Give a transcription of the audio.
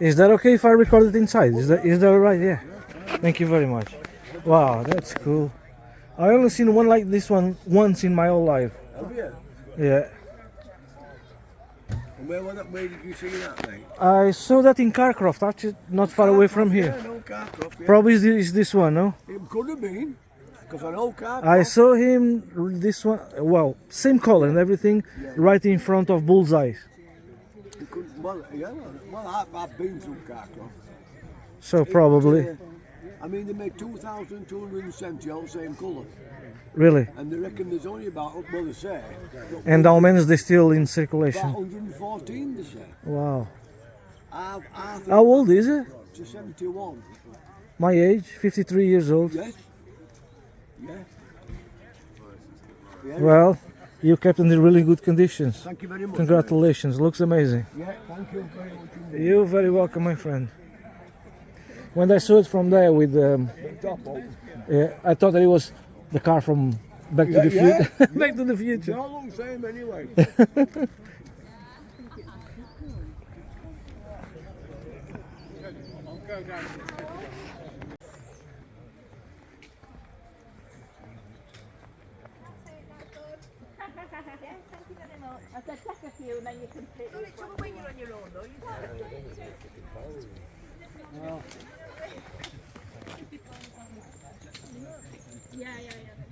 Is that okay if I record it inside? Is that alright? Yeah. Thank you very much. Wow, that's cool. I only seen one like this one once in my whole life. Have you? Yeah. And where did you see that, mate? I saw that in Carcroft, actually not far away from here. Yeah, no Carcroft, yeah. Probably is this one, no? It could have been, because I know Carcroft. I saw him, this one, well, same color and everything, right in front of Bullseye. Well, yeah, well, I've been through Carcroft. So probably, I mean, they made 2,270 all the same colour. really. And they reckon there's only about, well, they say, And how many is they still in about circulation? 114, they say. Wow. I think How old is it? to 71. My age, 53 years old. Yes. Yeah. Yeah. Well, you kept in the really good conditions. Thank you very much. Congratulations, looks amazing. Yeah, thank you very much. indeed. You're very welcome, my friend. When I saw it from there with, Top up. yeah, I thought that it was the car from Back to the Yeah, Future. Back to the They Future. all look the same anyway. I said take a few and then you can pick. It's only trouble when you're on your own though. Yeah, yeah, yeah.